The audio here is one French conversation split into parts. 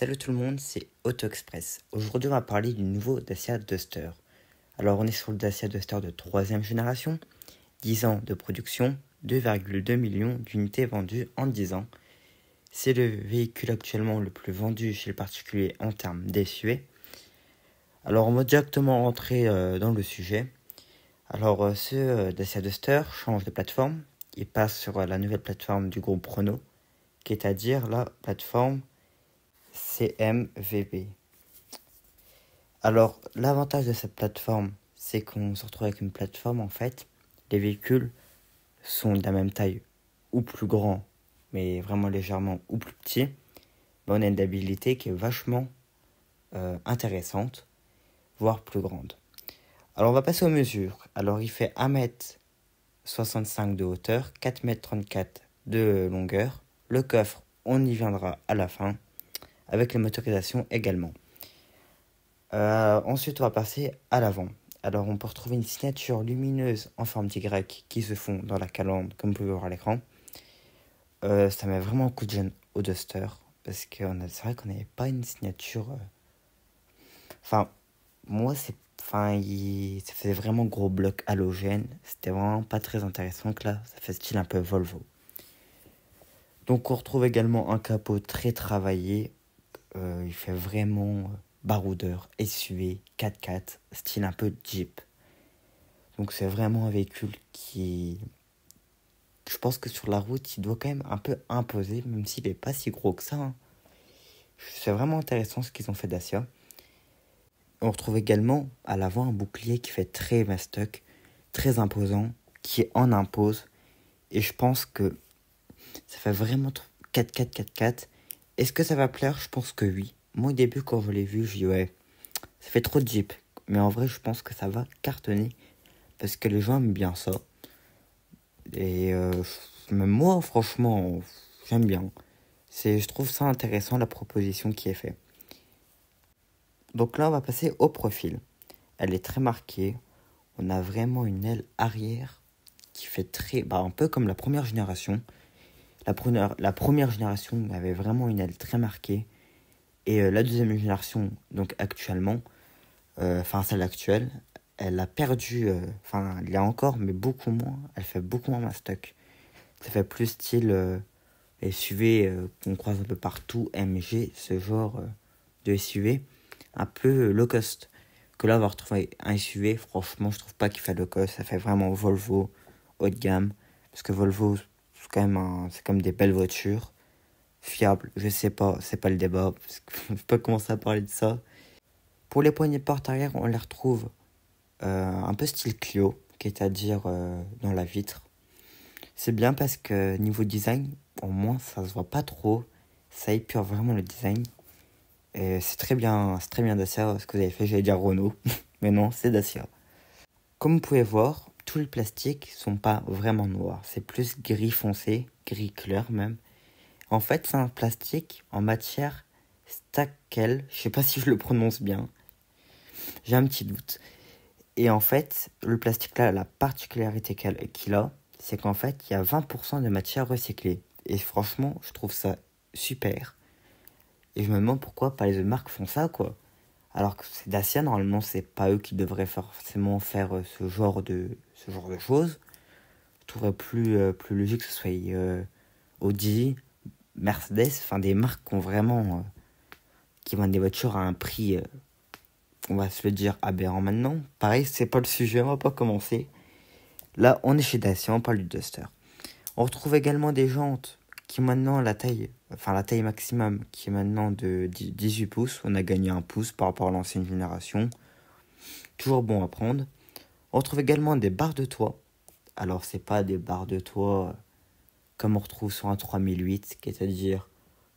Salut tout le monde, c'est AutoExpress. Aujourd'hui, on va parler du nouveau Dacia Duster. Alors, on est sur le Dacia Duster de 3e génération, 10 ans de production, 2,2 millions d'unités vendues en 10 ans. C'est le véhicule actuellement le plus vendu chez les particuliers en termes d'SUV. Alors, on va directement rentrer dans le sujet. Alors, ce Dacia Duster change de plateforme. Il passe sur la nouvelle plateforme du groupe Renault, qui est à dire la plateforme CMVB. Alors, l'avantage de cette plateforme, c'est qu'on se retrouve avec une plateforme, en fait, les véhicules sont de la même taille ou plus grands, mais vraiment légèrement ou plus petits. Mais on a une habilité qui est vachement intéressante, voire plus grande. Alors, on va passer aux mesures. Alors, il fait 1m65 de hauteur, 4m34 de longueur. Le coffre, on y viendra à la fin, avec les motorisations également. Ensuite, on va passer à l'avant. Alors, on peut retrouver une signature lumineuse en forme d'Y qui se fond dans la calandre, comme vous pouvez voir à l'écran. Ça met vraiment un coup de gêne au Duster, parce que c'est vrai qu'on n'avait pas une signature... Enfin, moi, ça faisait vraiment gros bloc halogène. C'était vraiment pas très intéressant, que là, ça fait style un peu Volvo. Donc, on retrouve également un capot très travaillé. Il fait vraiment... baroudeur, SUV, 4x4, style un peu Jeep. Donc c'est vraiment un véhicule qui... Je pense que sur la route, il doit quand même un peu imposer, même s'il n'est pas si gros que ça. C'est vraiment intéressant ce qu'ils ont fait Dacia. On retrouve également à l'avant un bouclier qui fait très mastoc, très imposant, qui en impose. Et je pense que ça fait vraiment 4x4, 4x4. Est-ce que ça va plaire? Je pense que oui. Moi au début quand je l'ai vu, je dis ouais, ça fait trop de Jeep. Mais en vrai, je pense que ça va cartonner. Parce que les gens aiment bien ça. Et même moi, franchement, j'aime bien. Je trouve ça intéressant, la proposition qui est faite. Donc là, on va passer au profil. Elle est très marquée. On a vraiment une aile arrière qui fait un peu comme la première génération. La première génération avait vraiment une aile très marquée. Et la deuxième génération, donc actuellement, celle actuelle, elle a perdu, il y a encore, mais beaucoup moins, elle fait beaucoup moins mastoc. Ça fait plus style SUV qu'on croise un peu partout, MG, ce genre de SUV, un peu low cost. Que là, on va retrouver un SUV, franchement, je trouve pas qu'il fait low cost, ça fait vraiment Volvo, haut de gamme, parce que Volvo, c'est quand même des belles voitures, fiables, je sais pas, c'est pas le débat, parce qu'on peut pas commencer à parler de ça. Pour les poignées de porte arrière, on les retrouve un peu style Clio, qui est à dire dans la vitre. C'est bien parce que niveau design, au moins ça se voit pas trop, ça épure vraiment le design. Et c'est très bien Dacia ce que vous avez fait, j'allais dire Renault, mais non, c'est Dacia. Comme vous pouvez voir, tous les plastiques sont pas vraiment noirs, c'est plus gris foncé, gris clair même. En fait, c'est un plastique en matière Stackel, je sais pas si je le prononce bien, j'ai un petit doute. Et en fait, le plastique là, la particularité qu'il a, c'est qu'en fait, il y a 20% de matière recyclée. Et franchement, je trouve ça super. Et je me demande pourquoi pas les autres marques font ça, quoi. Alors que c'est Dacia, normalement, c'est pas eux qui devraient forcément faire ce genre de choses. Je trouverais plus logique que ce soit Audi, Mercedes, des marques qui ont vraiment... qui vendent des voitures à un prix... on va se le dire aberrant maintenant. Pareil, c'est pas le sujet, on va pas commencer. Là, on est chez Dacia, on parle du Duster. On retrouve également des jantes qui maintenant la taille maximum qui est maintenant de 18 pouces. On a gagné 1 pouce par rapport à l'ancienne génération. Toujours bon à prendre. On retrouve également des barres de toit. Alors, c'est pas des barres de toit comme on retrouve sur un 3008, qui est à dire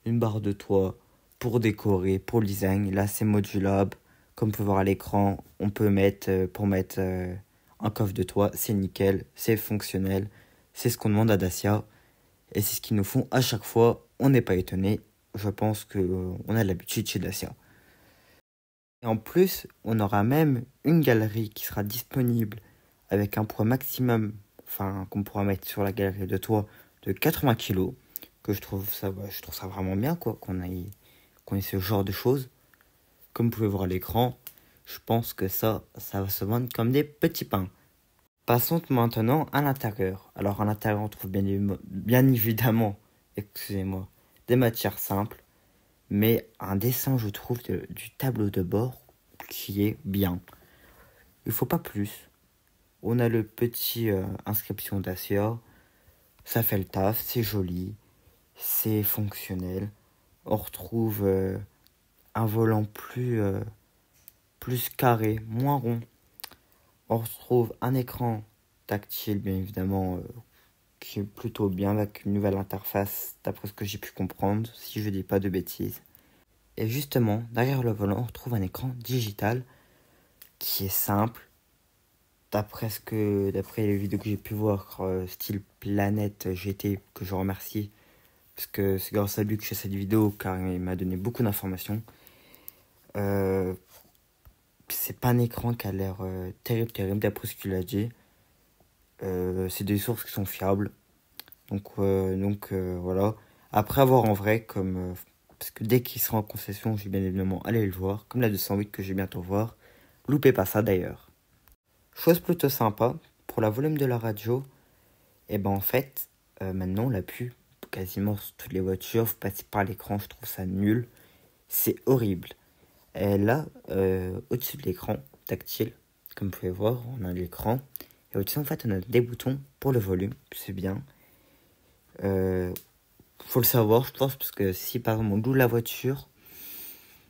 une barre de toit pour décorer, pour le design. Là, c'est modulable. Comme vous pouvez voir à l'écran, on peut mettre un coffre de toit, c'est nickel, c'est fonctionnel, c'est ce qu'on demande à Dacia et c'est ce qu'ils nous font à chaque fois. On n'est pas étonné, je pense qu'on a l'habitude chez Dacia. Et en plus, on aura même une galerie qui sera disponible avec un poids maximum, qu'on pourra mettre sur la galerie de toit de 80 kg, que je trouve ça vraiment bien, quoi, qu'on quand il y a ce genre de choses. Comme vous pouvez voir à l'écran, je pense que ça va se vendre comme des petits pains. Passons maintenant à l'intérieur. Alors à l'intérieur, on trouve bien évidemment, excusez-moi, des matières simples, mais un dessin, je trouve, du tableau de bord qui est bien. Il faut pas plus. On a le petit inscription Dacia. Ça fait le taf, c'est joli, c'est fonctionnel. On retrouve un volant plus carré, moins rond. On retrouve un écran tactile, bien évidemment, qui est plutôt bien avec une nouvelle interface, d'après ce que j'ai pu comprendre, si je dis pas de bêtises. Et justement, derrière le volant, on retrouve un écran digital qui est simple. D'après les vidéos que j'ai pu voir, style Planète GT, que je remercie, parce que c'est grâce à lui que j'ai cette vidéo, car il m'a donné beaucoup d'informations. C'est pas un écran qui a l'air terrible, d'après ce qu'il a dit. C'est des sources qui sont fiables. Donc voilà. Après avoir en vrai, parce que dès qu'il sera en concession, je vais bien évidemment aller le voir, comme la 208 que je vais bientôt voir. Loupez pas ça d'ailleurs. Chose plutôt sympa, pour la volume de la radio, et ben en fait, maintenant on l'a pu quasiment sur toutes les voitures, vous passez par l'écran, je trouve ça nul. C'est horrible. Et là, au-dessus de l'écran tactile, comme vous pouvez voir, on a l'écran. Et au-dessus, en fait, on a des boutons pour le volume, c'est bien. Faut le savoir, je pense, parce que si par exemple on loue la voiture,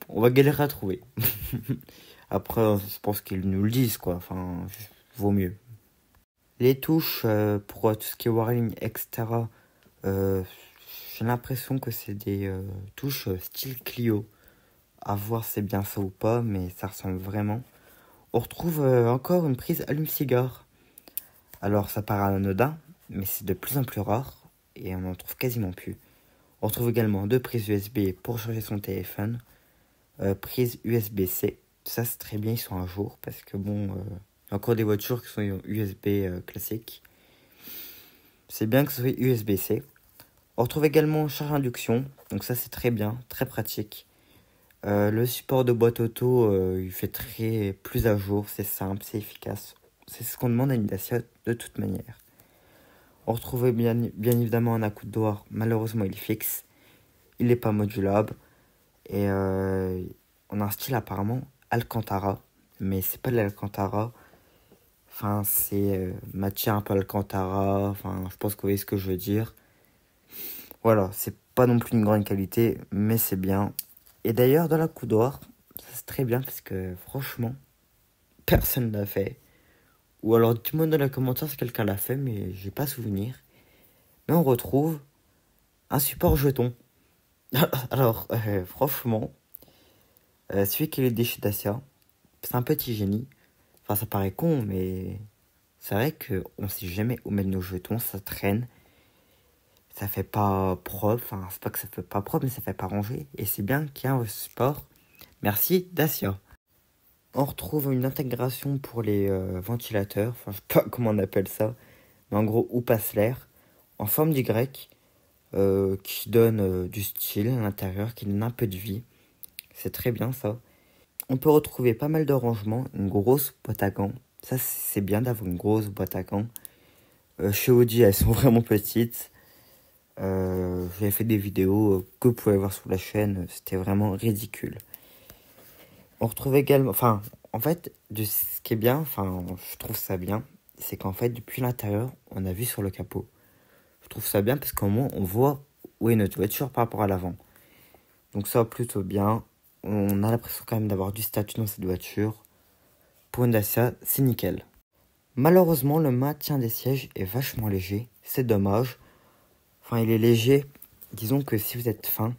on va galérer à trouver. Après, je pense qu'ils nous le disent, quoi. Enfin, vaut mieux. Les touches pour tout ce qui est wiring, etc. J'ai l'impression que c'est des touches style Clio. À voir si c'est bien ça ou pas, mais ça ressemble vraiment. On retrouve encore une prise allume-cigare. Alors, ça paraît anodin, mais c'est de plus en plus rare et on en trouve quasiment plus. On retrouve également deux prises USB pour charger son téléphone, prise USB-C. Ça, c'est très bien, ils sont à jour parce que bon, il y a encore des voitures qui sont USB classiques. C'est bien que ce soit USB-C. On retrouve également charge induction, donc ça, c'est très bien, très pratique. Le support de boîte auto, il fait plus à jour, c'est simple, c'est efficace. C'est ce qu'on demande à une Dacia de toute manière. On retrouve bien évidemment un accoudoir, malheureusement il est fixe. Il n'est pas modulable. Et on a un style apparemment Alcantara, mais c'est pas de l'Alcantara. Enfin, c'est matière un peu Alcantara, enfin, je pense que vous voyez ce que je veux dire. Voilà, c'est pas non plus une grande qualité, mais c'est bien. Et d'ailleurs, dans l'accoudoir, c'est très bien parce que franchement, personne l'a fait. Ou alors, dis-moi dans les commentaires si quelqu'un l'a fait, mais j'ai pas souvenir. Mais on retrouve un support jeton. Alors, franchement, celui qui est des chez Dacia, c'est un petit génie. Enfin, ça paraît con, mais c'est vrai qu'on sait jamais où mettre nos jetons, ça traîne. Ça fait pas propre, enfin, c'est pas que ça fait pas propre, mais ça fait pas ranger. Et c'est bien qu'il y a un support. Merci Dacia. On retrouve une intégration pour les ventilateurs, enfin je sais pas comment on appelle ça, mais en gros où passe l'air, en forme d'Y, qui donne du style à l'intérieur, qui donne un peu de vie. C'est très bien ça. On peut retrouver pas mal de rangements, une grosse boîte à gants. Ça c'est bien d'avoir une grosse boîte à gants. Chez Audi elles sont vraiment petites. J'avais fait des vidéos que vous pouvez voir sur la chaîne, c'était vraiment ridicule. On retrouve également, enfin, en fait, ce qui est bien, enfin, je trouve ça bien, c'est qu'en fait, depuis l'intérieur, on a vu sur le capot. Je trouve ça bien parce qu'au moins, on voit où est notre voiture par rapport à l'avant. Donc ça, plutôt bien. On a l'impression quand même d'avoir du statut dans cette voiture. Pour une Dacia, c'est nickel. Malheureusement, le maintien des sièges est vachement léger. C'est dommage. Enfin, il est léger. Disons que si vous êtes fin,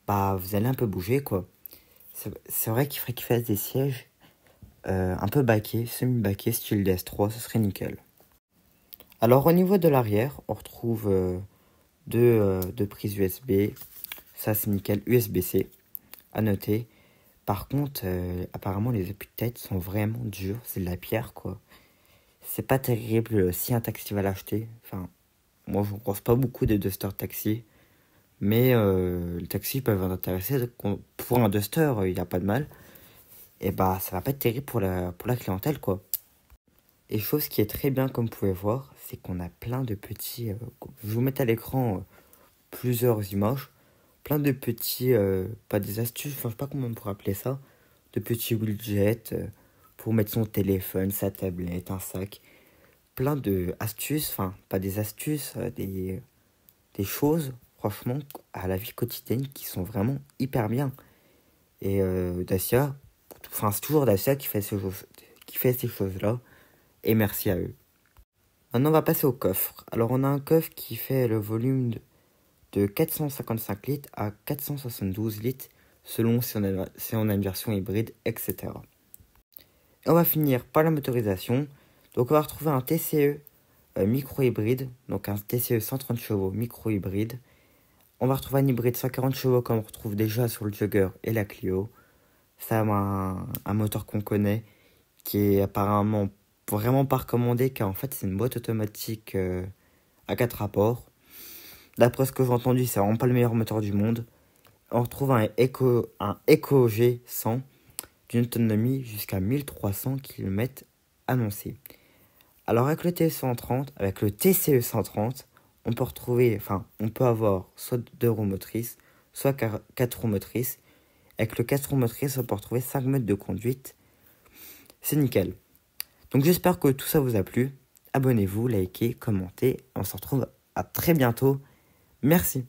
bah, vous allez un peu bouger, quoi. C'est vrai qu'il faudrait qu'il fasse des sièges un peu baqués, semi-baqués, style DS3, ce serait nickel. Alors au niveau de l'arrière, on retrouve deux prises USB, ça c'est nickel, USB-C, à noter. Par contre, apparemment les appuis de tête sont vraiment durs, c'est de la pierre quoi. C'est pas terrible si un taxi va l'acheter, enfin, moi je ne pense pas beaucoup des Duster Taxi, Mais les taxis peuvent vous intéresser. Pour un Duster, il n'y a pas de mal. Et bah, ça va pas être terrible pour la clientèle, quoi. Et chose qui est très bien, comme vous pouvez voir, c'est qu'on a plein de petits... je vais vous mettre à l'écran plusieurs images. Plein de petits... pas des astuces, enfin, je sais pas comment on pourrait appeler ça. De petits widgets pour mettre son téléphone, sa tablette, un sac. Plein de astuces, enfin, pas des astuces, des choses, franchement, à la vie quotidienne qui sont vraiment hyper bien. Et Dacia, enfin, c'est toujours Dacia qui fait ces choses-là. Et merci à eux. Maintenant, on va passer au coffre. Alors, on a un coffre qui fait le volume de 455 litres à 472 litres, selon si on a une version hybride, etc. Et on va finir par la motorisation. Donc, on va retrouver un TCE micro-hybride, donc un TCE 130 chevaux micro-hybride. On va retrouver un hybride 140 chevaux comme on retrouve déjà sur le Jogger et la Clio. Ça a un moteur qu'on connaît, qui est apparemment vraiment pas recommandé, car en fait c'est une boîte automatique à 4 rapports. D'après ce que j'ai entendu, c'est vraiment pas le meilleur moteur du monde. On retrouve un Eco G100 d'une autonomie jusqu'à 1300 km annoncé. Alors avec le TCE 130, on peut avoir soit 2 roues motrices, soit 4 roues motrices. Avec le 4 roues motrices, on peut retrouver 5 mètres de conduite. C'est nickel. Donc j'espère que tout ça vous a plu. Abonnez-vous, likez, commentez. On se retrouve à très bientôt. Merci.